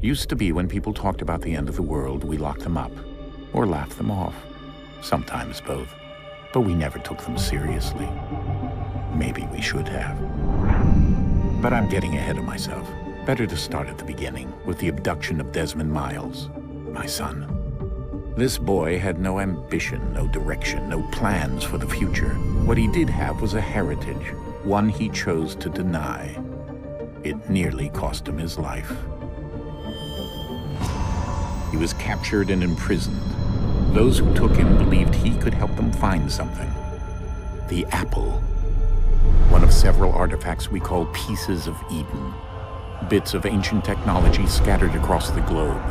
Used to be when people talked about the end of the world, we locked them up, or laughed them off. Sometimes both. But we never took them seriously. Maybe we should have. But I'm getting ahead of myself. Better to start at the beginning, with the abduction of Desmond Miles, my son. This boy had no ambition, no direction, no plans for the future. What he did have was a heritage, one he chose to deny. It nearly cost him his life. He was captured and imprisoned. Those who took him believed he could help them find something. The apple. One of several artifacts we call pieces of Eden. Bits of ancient technology scattered across the globe.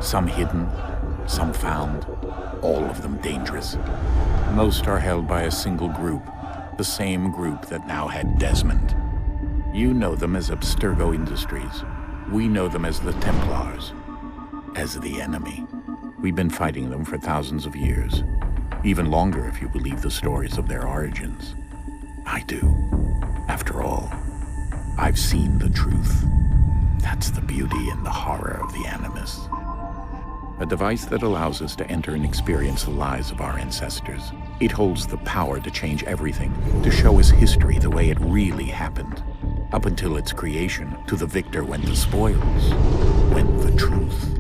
Some hidden, some found, all of them dangerous. Most are held by a single group, the same group that now had Desmond. You know them as Abstergo Industries. We know them as the Templars. As the enemy. We've been fighting them for thousands of years. Even longer if you believe the stories of their origins. I do. After all, I've seen the truth. That's the beauty and the horror of the Animus. A device that allows us to enter and experience the lives of our ancestors. It holds the power to change everything, to show us history the way it really happened. Up until its creation, to the victor went the spoils, went the truth.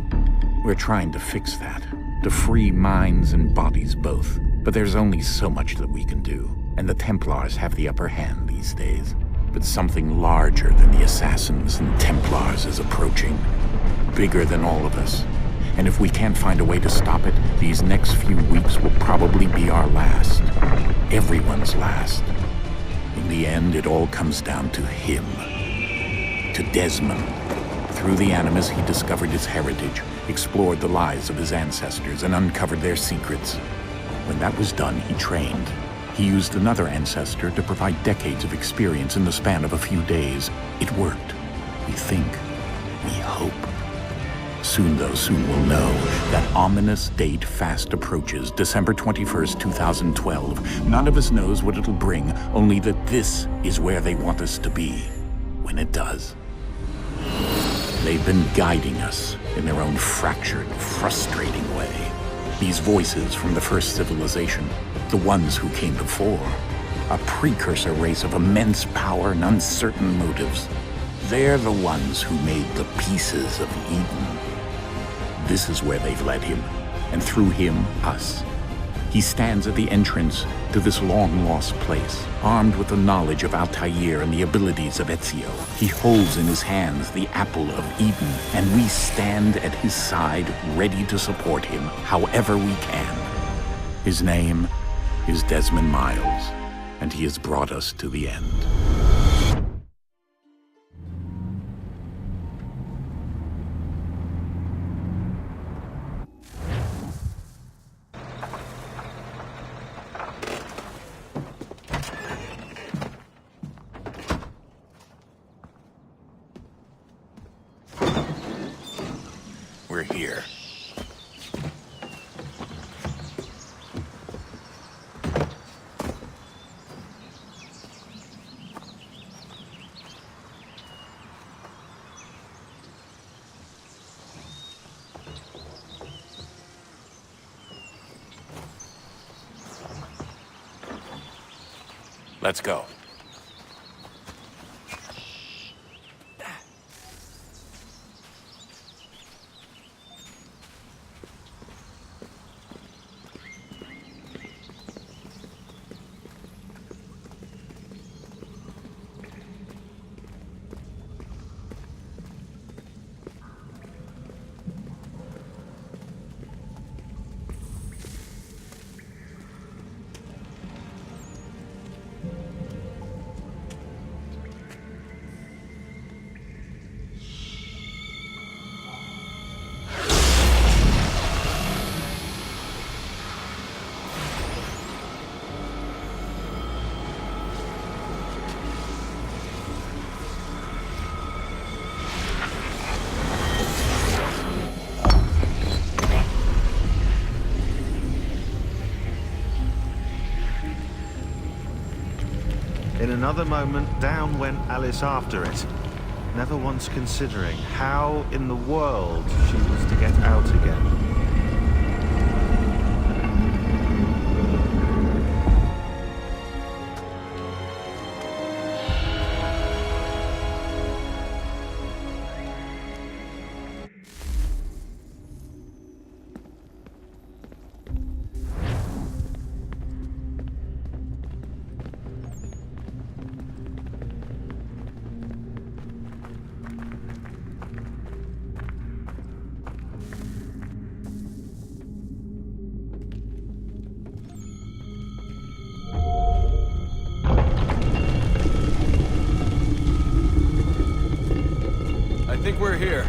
We're trying to fix that, to free minds and bodies both. But there's only so much that we can do, and the Templars have the upper hand these days. But something larger than the Assassins and Templars is approaching, bigger than all of us. And if we can't find a way to stop it, these next few weeks will probably be our last. Everyone's last. In the end, it all comes down to him. To Desmond. Through the Animus, he discovered his heritage, explored the lives of his ancestors, and uncovered their secrets. When that was done, he trained. He used another ancestor to provide decades of experience in the span of a few days. It worked. We think. We hope. Soon, though, soon we'll know. That ominous date fast approaches, December 21st, 2012. None of us knows what it'll bring, only that this is where they want us to be, when it does. They've been guiding us in their own fractured, frustrating way. These voices from the first civilization, the ones who came before, a precursor race of immense power and uncertain motives. They're the ones who made the pieces of Eden. This is where they've led him, and through him, us. He stands at the entrance to this long-lost place, armed with the knowledge of Altair and the abilities of Ezio. He holds in his hands the apple of Eden, and we stand at his side, ready to support him however we can. His name is Desmond Miles, and he has brought us to the end. We're here. Let's go. another moment, down went Alice after it, never once considering how in the world she was to get out again. I think we're here.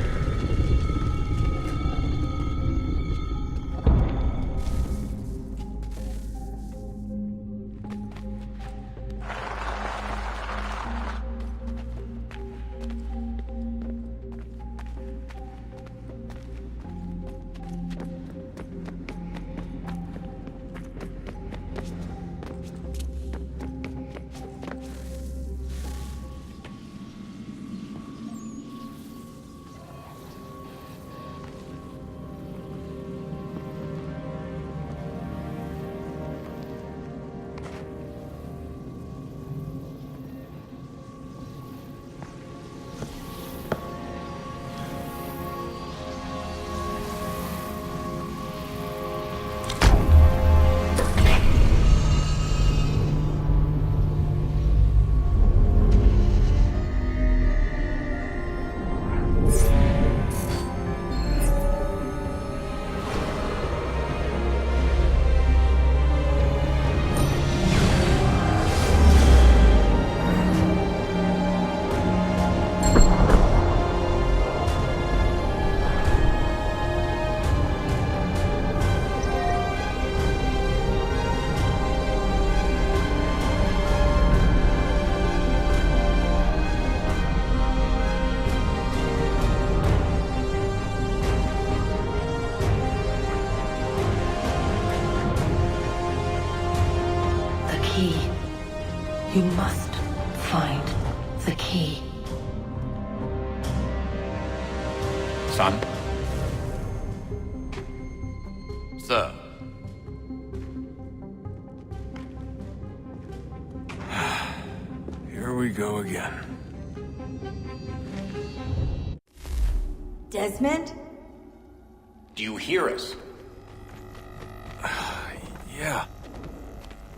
You must find the key. Son? Sir. Here we go again. Desmond? Do you hear us? Yeah.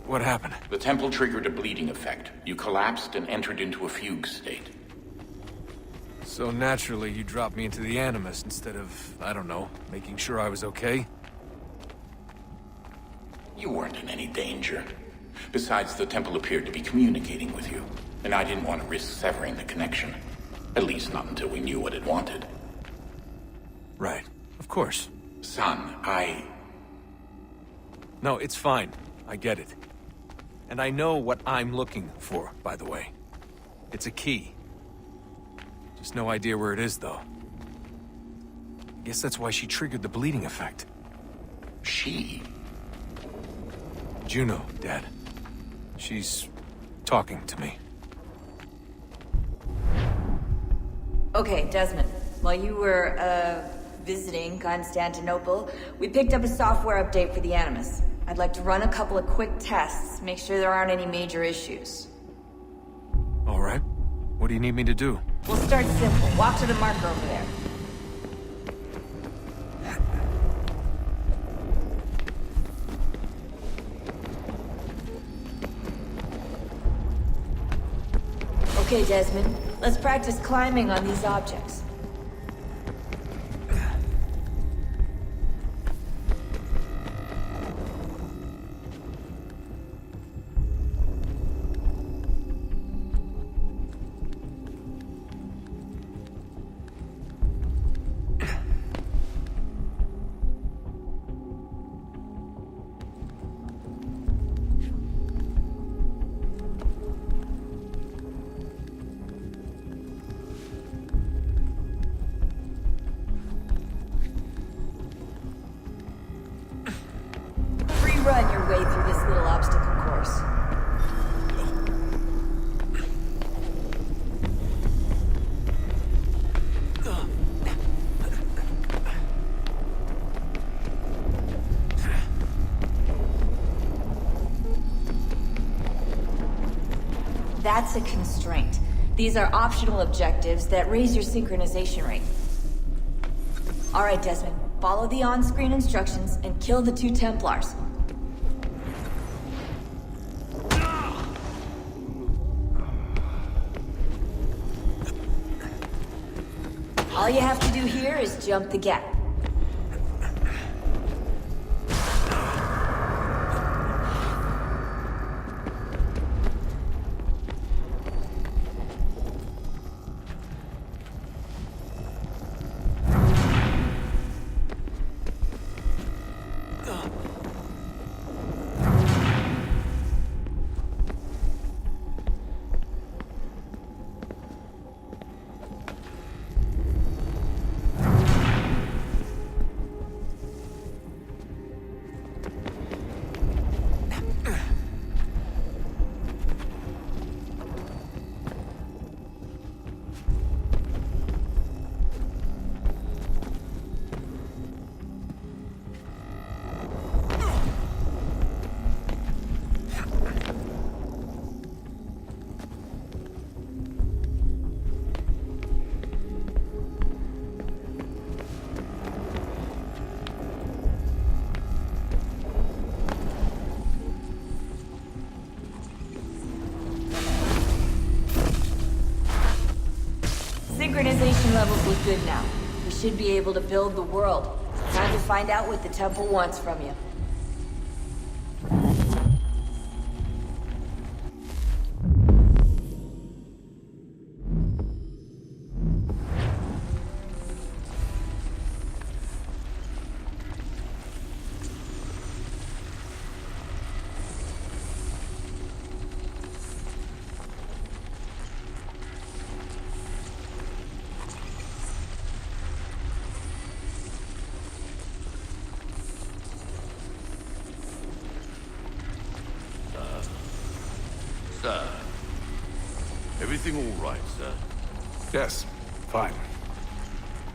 What happened? The temple triggered a bleeding effect. You collapsed and entered into a fugue state. So naturally, you dropped me into the Animus instead of, I don't know, making sure I was okay? You weren't in any danger. Besides, the temple appeared to be communicating with you, and I didn't want to risk severing the connection. At least not until we knew what it wanted. Right. Of course. Son, No, it's fine. I get it. And I know what I'm looking for, by the way. It's a key. Just no idea where it is, though. Guess that's why she triggered the bleeding effect. She? Juno, Dad. She's talking to me. Okay, Desmond. While you were, visiting Constantinople, we picked up a software update for the Animus. I'd like to run a couple of quick tests, make sure there aren't any major issues. All right. What do you need me to do? We'll start simple. Walk to the marker over there. Okay, Desmond. Let's practice climbing on these objects. That's a constraint. These are optional objectives that raise your synchronization rate. Alright, Desmond. Follow the on-screen instructions and kill the 2 Templars. All you have to do here is jump the gap. Synchronization levels look good now. We should be able to build the world. Time to find out what the temple wants from you. Sir. Everything all right, sir? Yes, fine.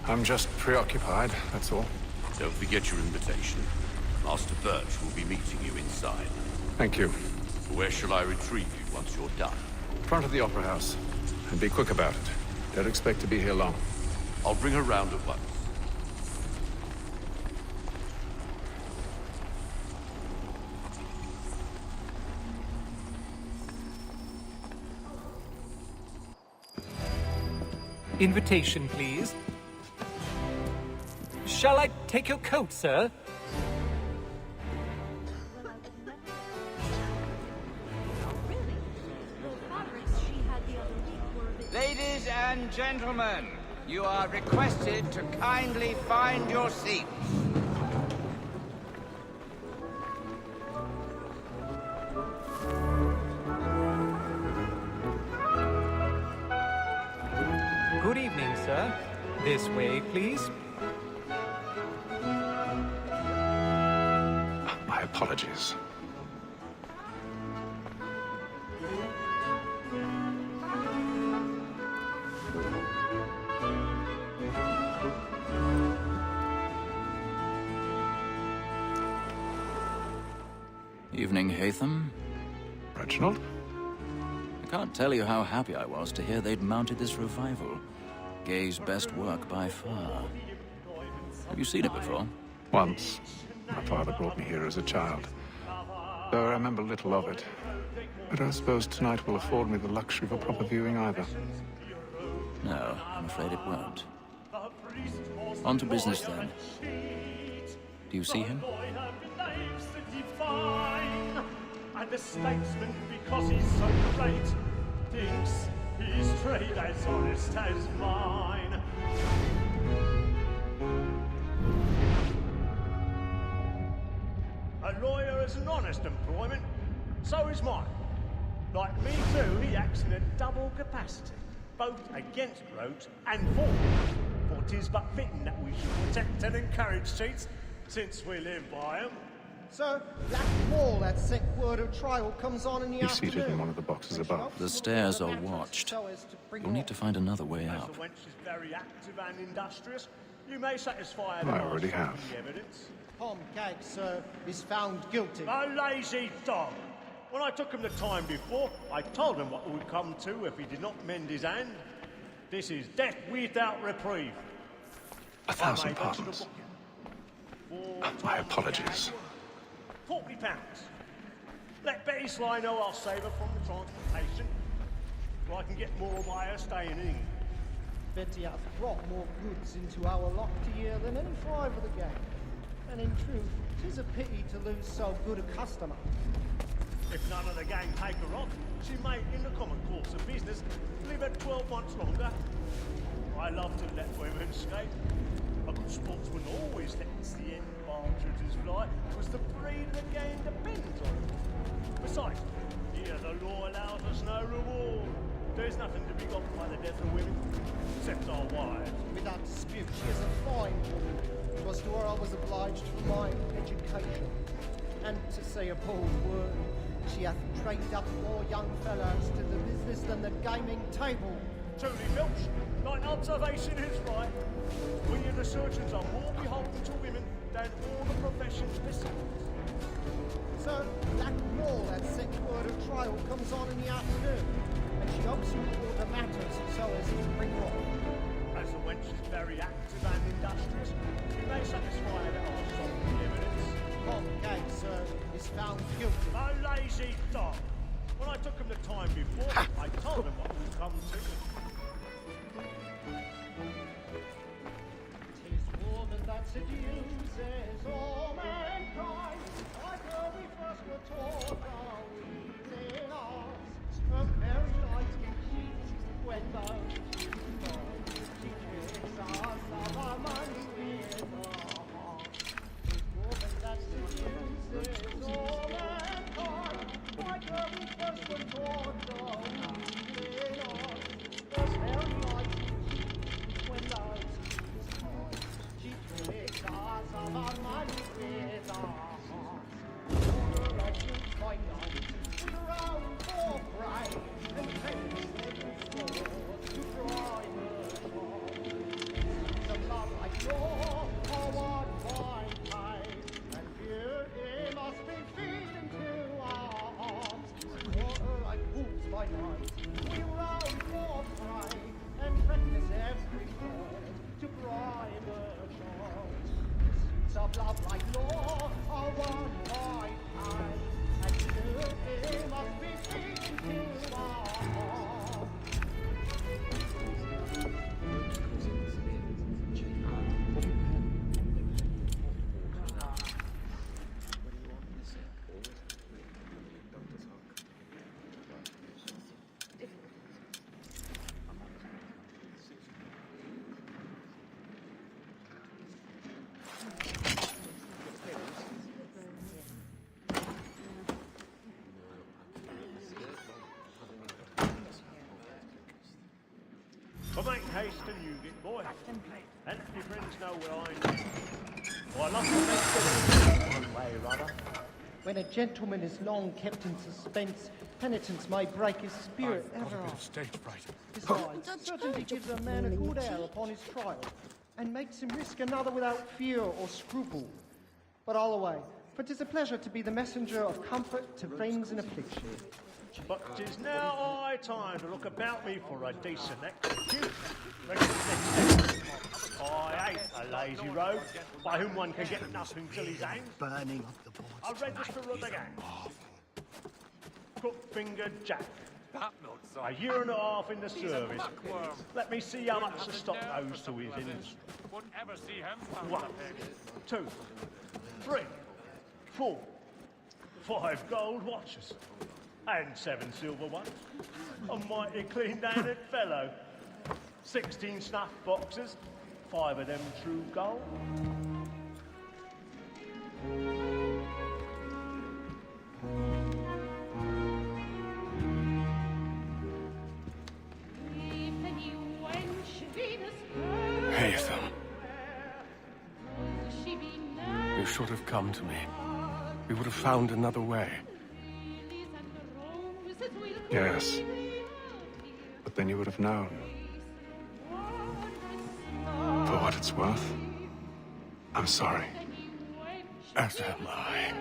I'm just preoccupied, that's all. Don't forget your invitation. Master Birch will be meeting you inside. Thank you. Where shall I retrieve you once you're done? Front of the Opera House. And be quick about it. Don't expect to be here long. I'll bring her round at once. Invitation, please. Shall I take your coat, sir? Ladies and gentlemen, you are requested to kindly find your seats. Good evening, sir. This way, please. My apologies. Evening, Hatham. Reginald? I can't tell you how happy I was to hear they'd mounted this revival. Gay's best work by far. Have you seen it before? Once. My father brought me here as a child. Though I remember little of it. But I suppose tonight will afford me the luxury of a proper viewing either. No, I'm afraid it won't. On to business then. Do you see him? And the statesman, because he's so great, thinks his trade as honest as mine. A lawyer is an honest employment, so is mine. Like me too, he acts in a double capacity, both against rogues and for them. For 'tis but fitting that we should protect and encourage cheats, since we live by 'em. Sir, that wall, that sick word of trial comes on in the He's afternoon. seated in one of the boxes above. The stairs are watched. We'll need to find another way As up. the wench is very active and industrious, you may satisfy I her already have. the evidence. Tom Gag, sir, is found guilty. A lazy dog! When I took him the time before, I told him what would come to if he did not mend his hand. This is death without reprieve. 1,000 pardons. My apologies. £40. Let Betty Sly know I'll save her from the transportation, so I can get more by her staying in England. Betty hath brought more goods into our locked year than any five of the gang. And in truth, 'tis a pity to lose so good a customer. If none of the gang take her off, she may, in the common course of business, live at 12 months longer. I love to let women escape. A good sportsman always lets the end partridges fly, because the breed of the gang depends on it. Besides, here the law allows us no reward. There's nothing to be got by the death of women, except our wives. Without dispute, she is a fine woman. 'Twas to her I was obliged for my education. And to say a bold word, she hath trained up more young fellows to the business than the gaming table. Truly, Milch, thine observation is right. We of the surgeons are more beholden to women than all the professions besides. So, that wall at word of trial comes on in the afternoon, and she hopes you will order matters so as to bring her off. As the wench is very active and industrious, you may satisfy her that our solemn evidence. Hot gang, sir, is found guilty. A lazy dog! When I took him the time before, I told him what would come to him. 'Tis woman that seduces all mankind. Like her we first were taught our evening arts. Her very light can cheat when those she tricks us of our money with her heart. 'Tis woman that seduces all mankind. Like her we first were taught our evening arts. Her very light can cheat when those she tricks us of our money with her heart. Let you find out with her own for pride and takes every sword to drive her wrong. Some love like your what fine time, and fear it must be feed into our arms. Water like wolves by night, we roam for pride and practice every word to bribe her charms. Suits of love like law are one by time, and fear it must be feed into our arms. Come make haste and you get boy. And let your friends know where I am. Well, I love to make one way or other. When a gentleman is long kept in suspense, penitence may break his spirit ever after. Besides, certainty gives a man a good air upon his trial, and makes him risk another without fear or scruple. But all away, for 'tis a pleasure to be the messenger of comfort to friends in affliction. But 'tis now high time to look about me for a decent execution. I hate a lazy rogue by whom one can get nothing till he's hanged. Burning of the boards. A register of the gang. Crook-fingered Jack. A year and a half in the service. Let me see how much the stock owes to his industry. 1, 2, 3, 4, 5 gold watches. And 7 silver ones. A mighty clean-handed fellow. 16 snuff boxes. 5 of them true gold. Haytham. You should have come to me. We would have found another way. Yes. But then you would have known. For what it's worth, I'm sorry. As am I.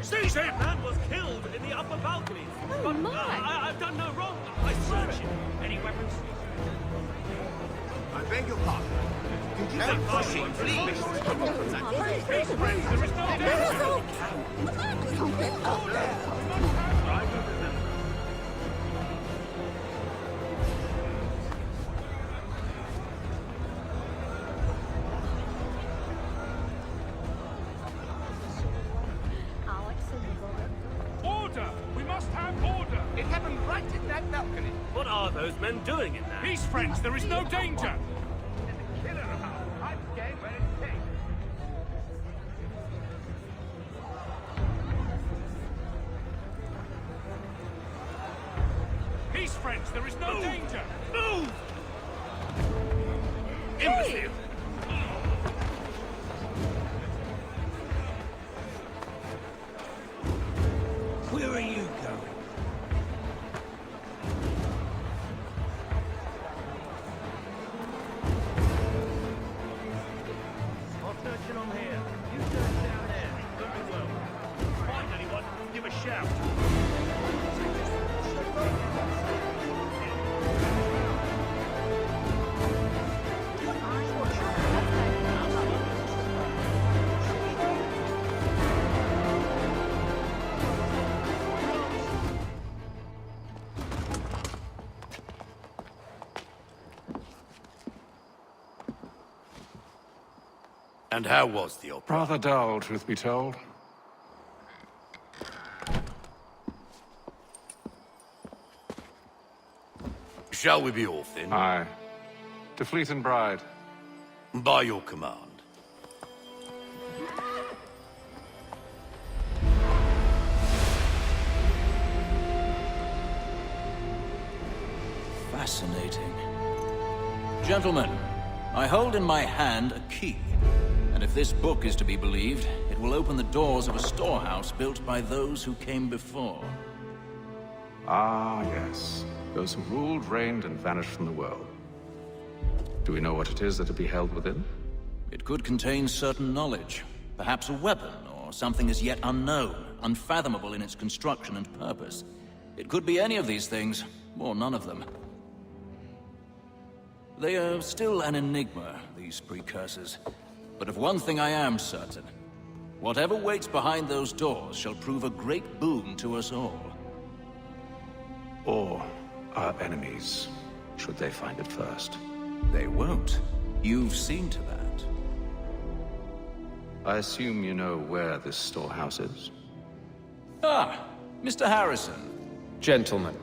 Seize him! Man was killed in the upper balcony. Oh, my! I've done no wrong. I swear it. Any weapons? I beg your pardon. Did you say pushing, please? Please, friends, there is no danger. Order! We must have order! It happened right in that balcony. What are those men doing in there? Peace, friends, there is no danger! There's a killer about. I'm game where it's safe. Peace, friends, there is no danger! Move! Imbecile! Where are you going? I'll search along here. You search down there. Very well. Find anyone, give a shout. And how was the opera? Rather dull, truth be told. Shall we be off then? Aye. To Fleet and Bride. By your command. Fascinating. Gentlemen, I hold in my hand a key. And if this book is to be believed, it will open the doors of a storehouse built by those who came before. Ah, yes. Those who ruled, reigned, and vanished from the world. Do we know what it is that will be held within? It could contain certain knowledge. Perhaps a weapon, or something as yet unknown, unfathomable in its construction and purpose. It could be any of these things, or none of them. They are still an enigma, these precursors. But of one thing I am certain. Whatever waits behind those doors shall prove a great boon to us all. Or our enemies, should they find it first. They won't. You've seen to that. I assume you know where this storehouse is? Ah, Mr. Harrison. Gentlemen,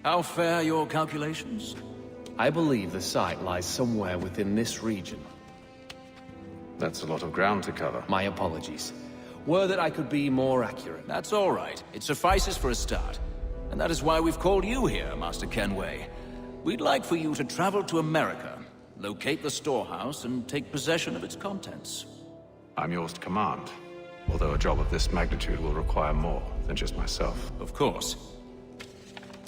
How fare your calculations? I believe the site lies somewhere within this region. That's a lot of ground to cover. My apologies. Were that I could be more accurate. That's all right. It suffices for a start. And that is why we've called you here, Master Kenway. We'd like for you to travel to America, locate the storehouse, and take possession of its contents. I'm yours to command. Although a job of this magnitude will require more than just myself. Of course.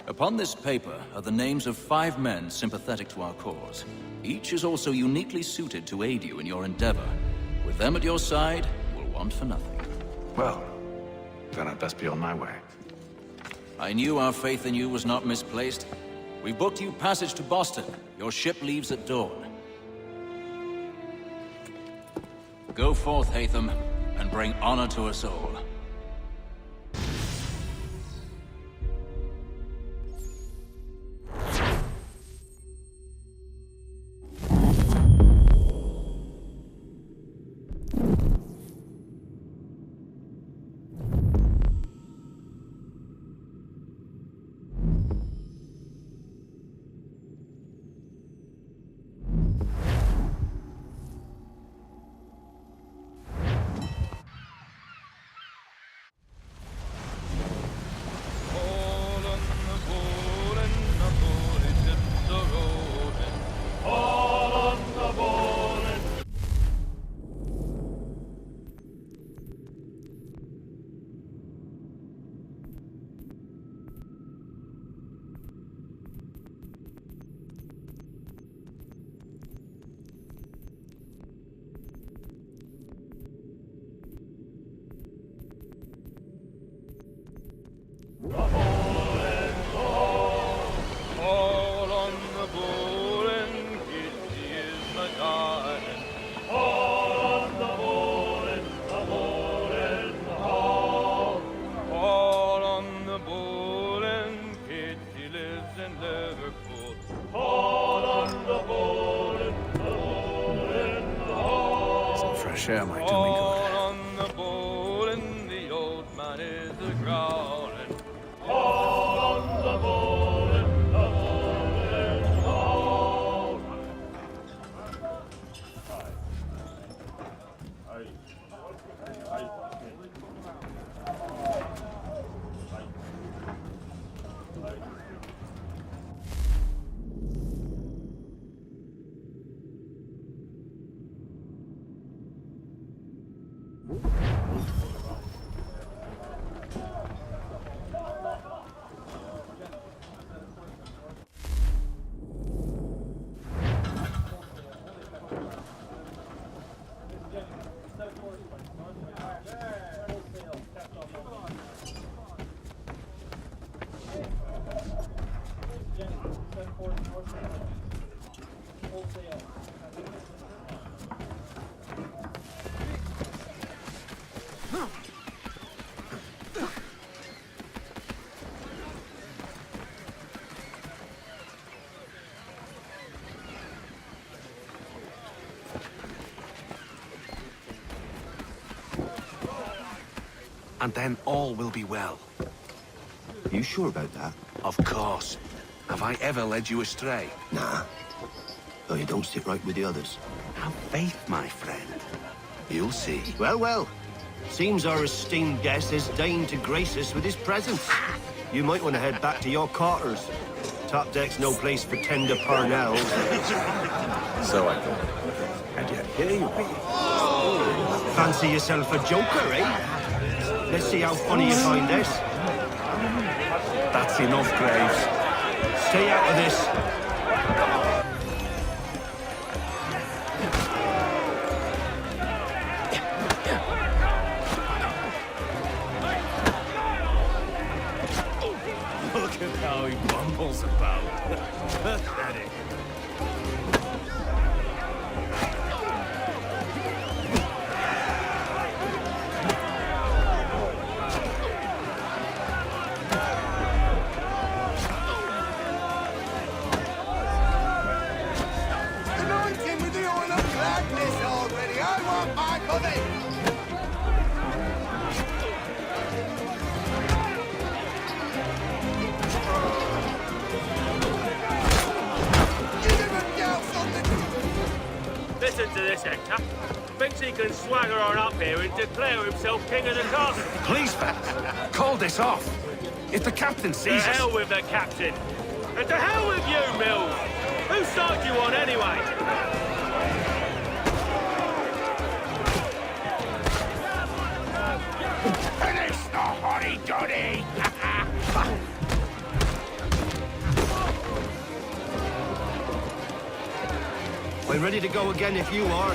Upon this paper are the names of 5 men sympathetic to our cause. Each is also uniquely suited to aid you in your endeavor. With them at your side, we'll want for nothing. Well, then I'd best be on my way. I knew our faith in you was not misplaced. We booked you passage to Boston. Your ship leaves at dawn. Go forth, Hatham, and bring honor to us all. All on the bull and Kitty is my darling. All on the bull and the bull and the hall. All on the bull and Kitty lives in Liverpool. All on the bull and the bull and the hall. Some fresh air might do me good. All on the bull and the old man is a growling. All on the bull and the bull and the hall. And then all will be well. You sure about that? Of course. Have I ever led you astray? Nah. Though you don't sit right with the others. Have faith, my friend. You'll see. Well, well. Seems our esteemed guest has deigned to grace us with his presence. You might want to head back to your quarters. Top deck's no place for tender parnells. So I thought. And yet here you be. Fancy yourself a joker, eh? Let's see how funny you find this. That's enough, Graves. Stay out of this. Look at how he bumbles about. Pathetic. Listen to this, Hector. Thinks he can swagger on up here and declare himself king of the castle. Please, fellas, call this off. If the captain To sees us... hell with the captain. And to hell with you, Mills. Whose side you on, anyway? Finish the hotty-dotty! I'm ready to go again if you are.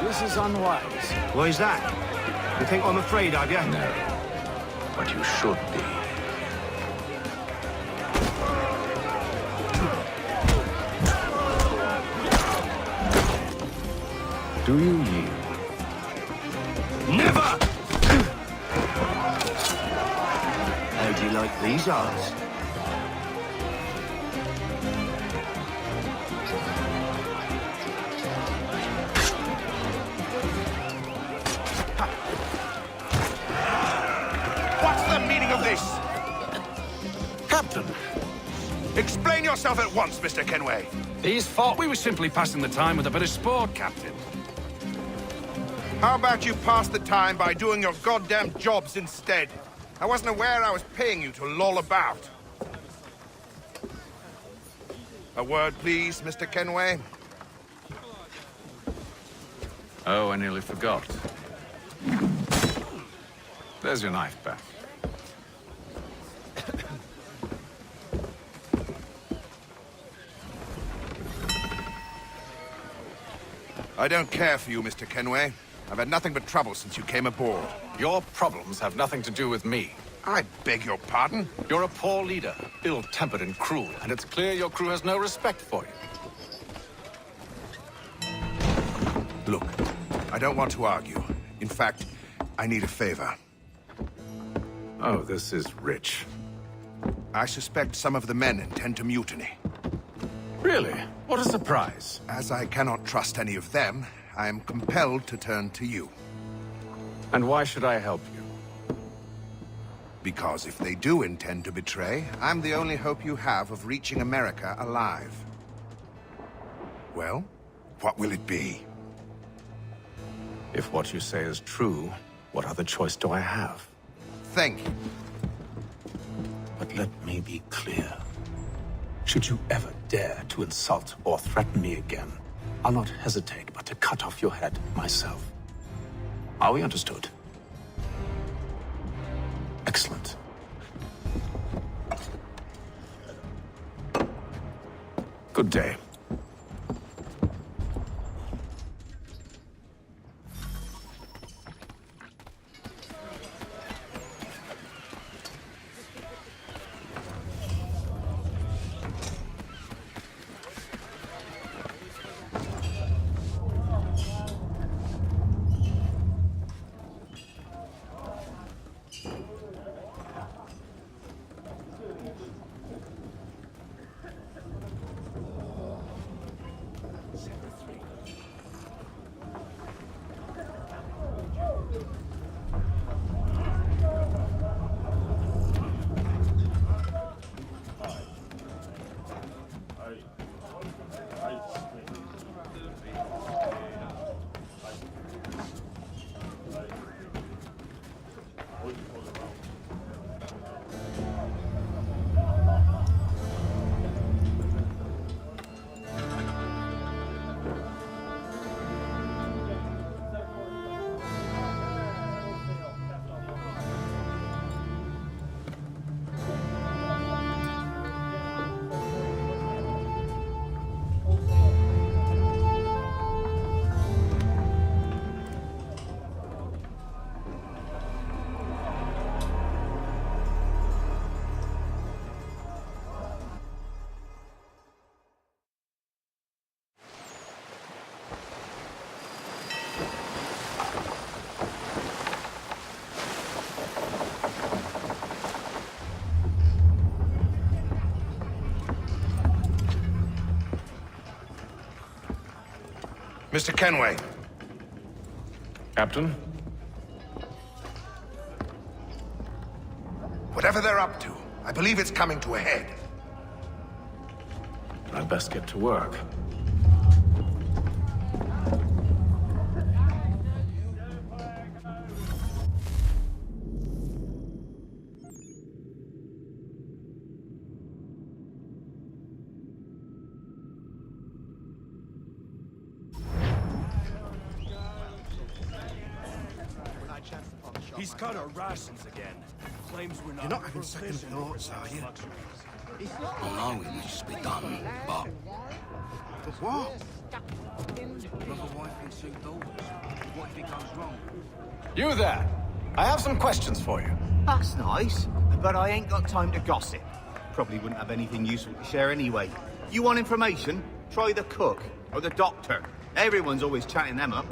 This is unwise. Why's that? You think I'm afraid of you? No. But you should be. Do you yield? Never! How do you like these odds? What's the meaning of this? Captain, Explain yourself at once, Mr. Kenway. these thought we were simply passing the time with a bit of sport, Captain. How about you pass the time by doing your goddamn jobs instead? I wasn't aware I was paying you to loll about. A word, please, Mr. Kenway. Oh, I nearly forgot. There's your knife back. I don't care for you, Mr. Kenway. I've had nothing but trouble since you came aboard. Your problems have nothing to do with me. I beg your pardon? You're a poor leader, ill-tempered and cruel, and it's clear your crew has no respect for you. Look, I don't want to argue. In fact, I need a favor. Oh, this is rich. I suspect some of the men intend to mutiny. Really? What a surprise. As I cannot trust any of them, I am compelled to turn to you. And why should I help you? Because if they do intend to betray, I'm the only hope you have of reaching America alive. Well, what will it be? If what you say is true, what other choice do I have? Thank you. But let me be clear. Should you ever dare to insult or threaten me again, I'll not hesitate but to cut off your head myself. Are we understood? Excellent. Good day. Mr. Kenway. Captain? Whatever they're up to, I believe it's coming to a head. I'd best get to work. He's cut our rations again. Claims we're not. You're not having second thoughts, are you? I know it needs to be done, but... What? Another wife and two daughters. What if it goes wrong? You there! I have some questions for you. That's nice, but I ain't got time to gossip. Probably wouldn't have anything useful to share anyway. You want information? Try the cook or the doctor. Everyone's always chatting them up.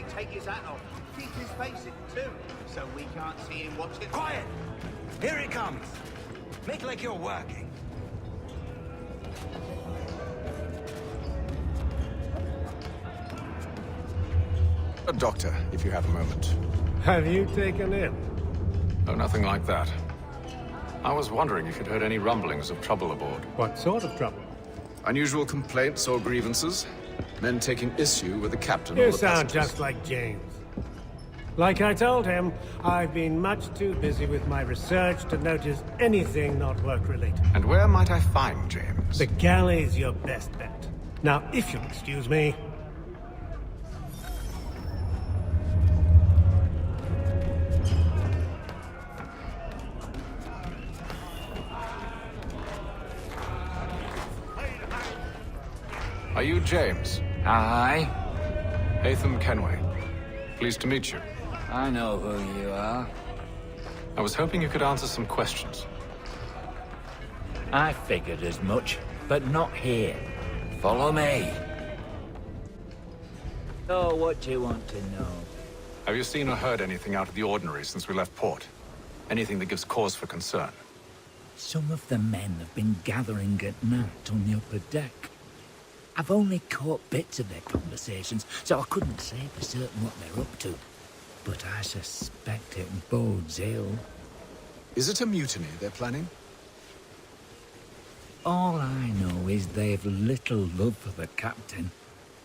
Take his hat off. Keep his face in too, so we can't see him watching. Quiet! Here he comes. Make like you're working. A doctor, if you have a moment. Have you taken in? Oh, nothing like that. I was wondering if you'd heard any rumblings of trouble aboard. What sort of trouble? Unusual complaints or grievances? Men taking issue with the captain You or the sound passengers. just like James. Like I told him, I've been much too busy with my research to notice anything not work-related. And where might I find James? The galley's your best bet. Now, if you'll excuse me... Are you James. Hi. Hatham Kenway. Pleased to meet you. I know who you are. I was hoping you could answer some questions. I figured as much, but not here. Follow me. So what do you want to know? Have you seen or heard anything out of the ordinary since we left port? Anything that gives cause for concern? Some of the men have been gathering at night on the upper deck. I've only caught bits of their conversations, so I couldn't say for certain what they're up to. But I suspect it bodes ill. Is it a mutiny they're planning? All I know is they've little love for the captain.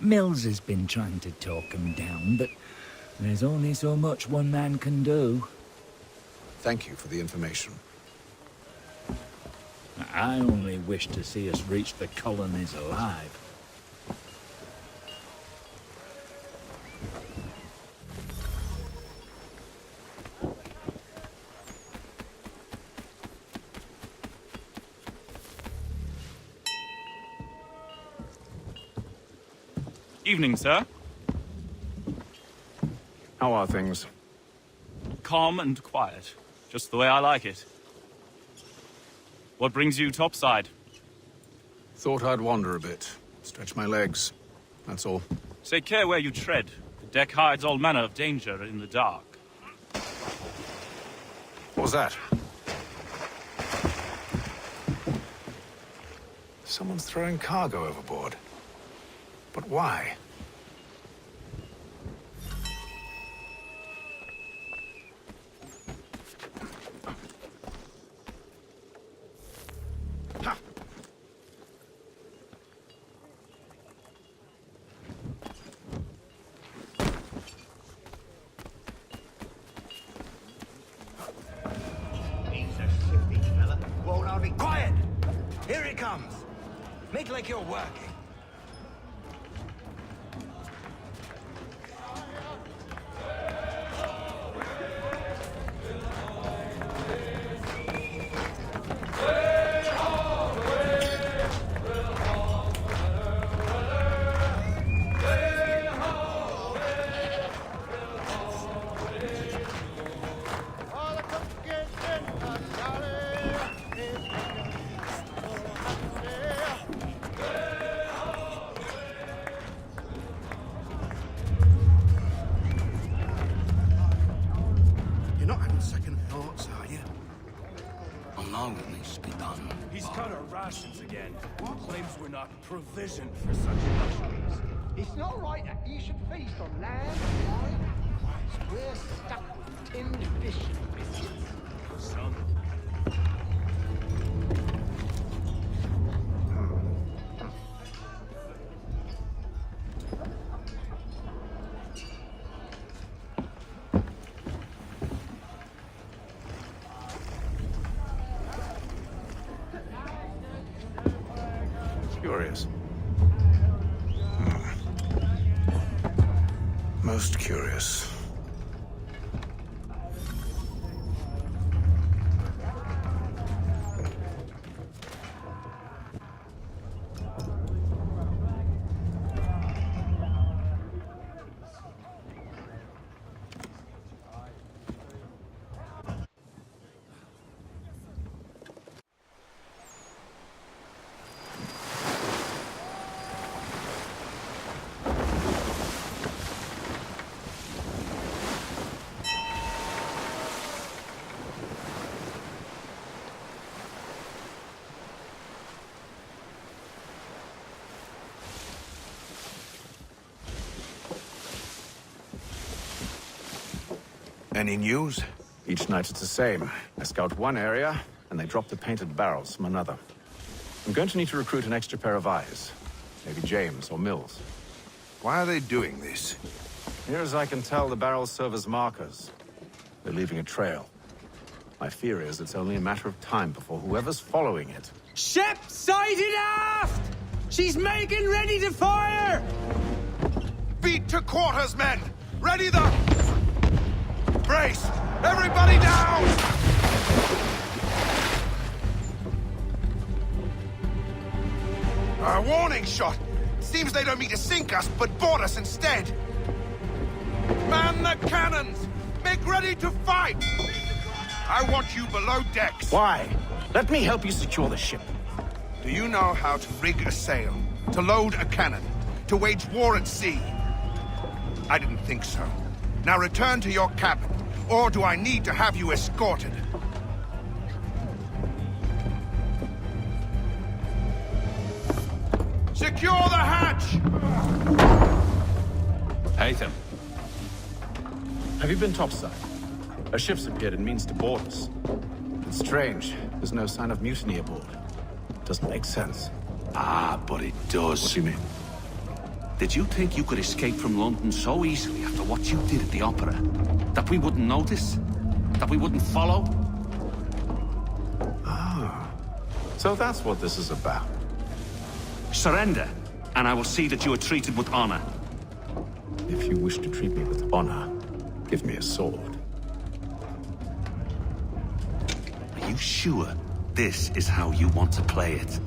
Mills has been trying to talk him down, but there's only so much one man can do. Thank you for the information. I only wish to see us reach the colonies alive. Evening, sir. How are things? Calm and quiet. Just the way I like it. What brings you topside? Thought I'd wander a bit. Stretch my legs. That's all. Take care where you tread. The deck hides all manner of danger in the dark. What was that? Someone's throwing cargo overboard. But why? Quiet! Here he comes. Make like you're working. You're not having second thoughts, are you? I know what needs to be done. He's cut our rations again. Claims we're not provisioned for such luxuries. It's not right that you should feast on lamb and wine. We're stuck with tinned fish and biscuits. Some. Curious. Most curious. Any news? Each night it's the same. I scout one area, and they drop the painted barrels from another. I'm going to need to recruit an extra pair of eyes. Maybe James or Mills. Why are they doing this? Near as I can tell, the barrels serve as markers. They're leaving a trail. My fear is it's only a matter of time before whoever's following it... Ship sighted aft! She's making ready to fire! Beat to quarters, men! Ready the... Brace! Everybody down! A warning shot! Seems they don't mean to sink us, but board us instead. Man the cannons! Make ready to fight! I want you below decks. Why? Let me help you secure the ship. Do you know how to rig a sail? To load a cannon? To wage war at sea? I didn't think so. Now return to your cabin, or do I need to have you escorted? Secure the hatch! Haytham. Have you been topside? A ship's appeared and means to board us. It's strange. There's no sign of mutiny aboard. Doesn't make sense. Ah, but it does. What do you mean? Did you think you could escape from London so easily after what you did at the opera? That we wouldn't notice? That we wouldn't follow? Ah. So that's what this is about. Surrender, and I will see that you are treated with honor. If you wish to treat me with honor, give me a sword. Are you sure this is how you want to play it?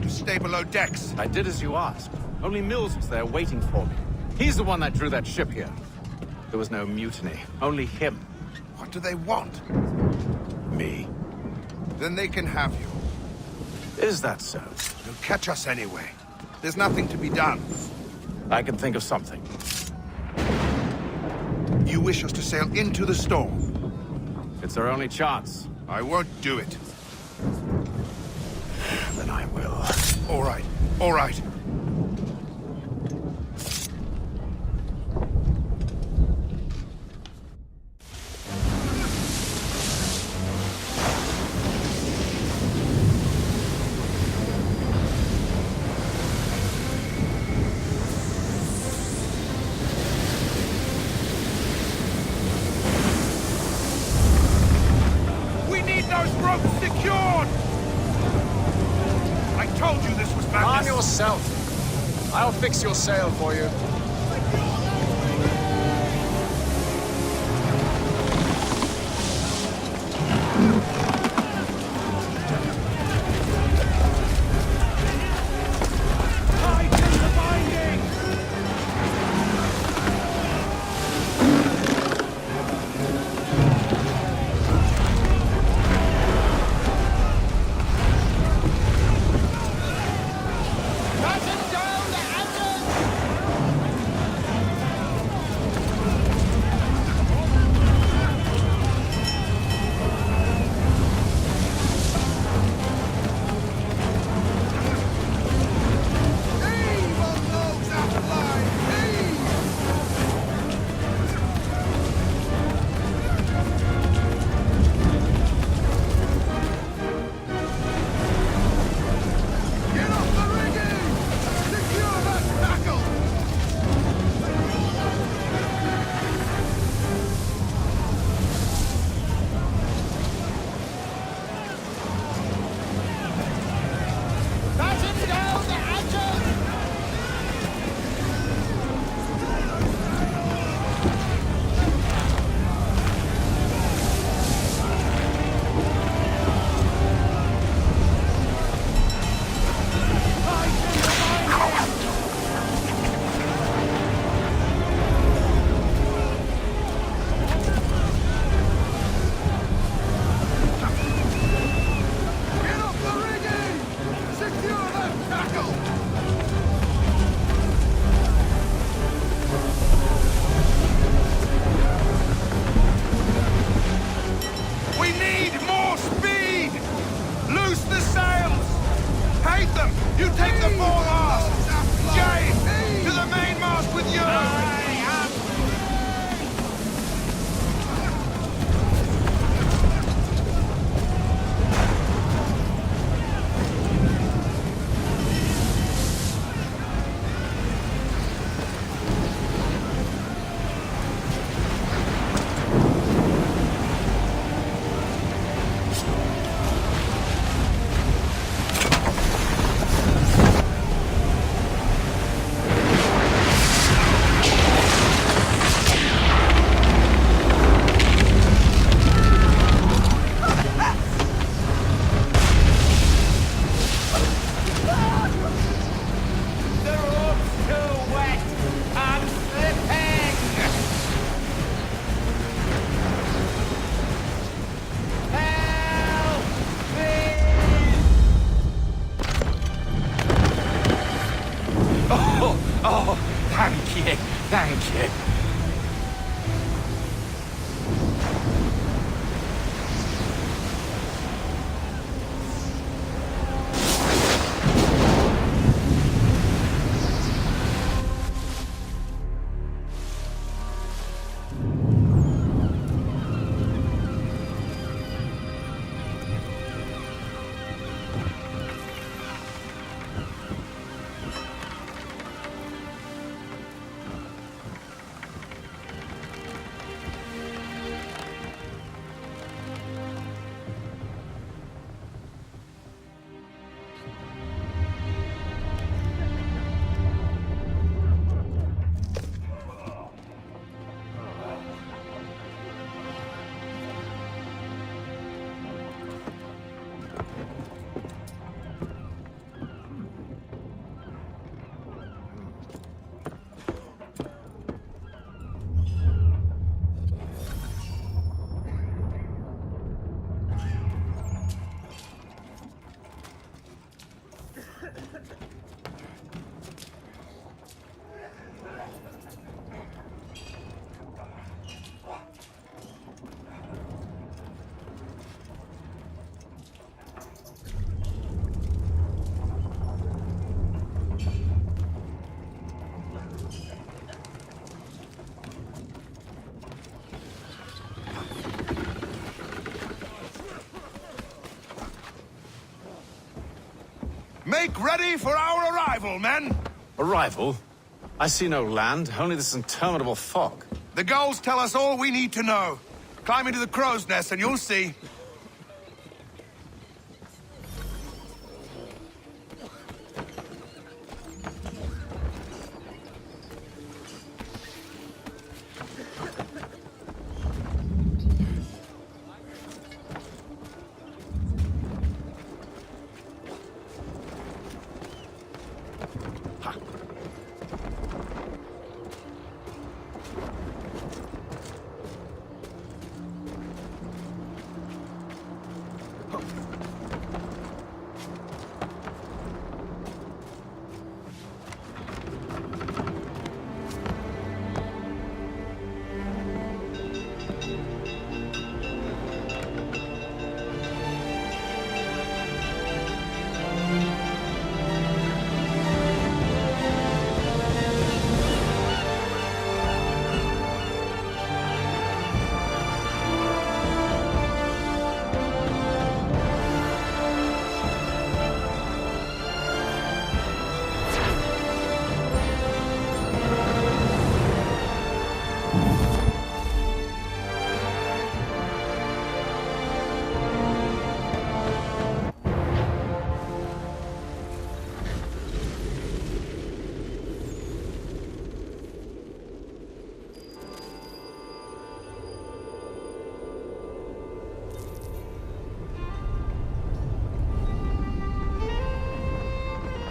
Stay below decks. I did as you asked. Only Mills was there waiting for me. He's the one that drew that ship here. There was no mutiny. Only him. What do they want? Me. Then they can have you. Is that so? They'll catch us anyway. There's nothing to be done. I can think of something. You wish us to sail into the storm? It's our only chance. I won't do it. Then I will. All right. All right. We need those ropes secured! I told you this was madness. Arm yourself. I'll fix your sail for you. You take the foremast! Jay, to the mainmast with you! Oh, thank you, thank you. Make ready for our arrival, men! Arrival? I see no land, only this interminable fog. The gulls tell us all we need to know. Climb into the crow's nest and you'll see.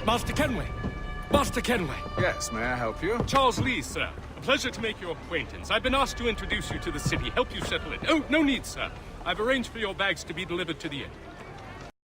Master Kenway! Master Kenway! Yes, may I help you? Charles Lee, sir. A pleasure to make your acquaintance. I've been asked to introduce you to the city, help you settle in. Oh, no need, sir. I've arranged for your bags to be delivered to the inn.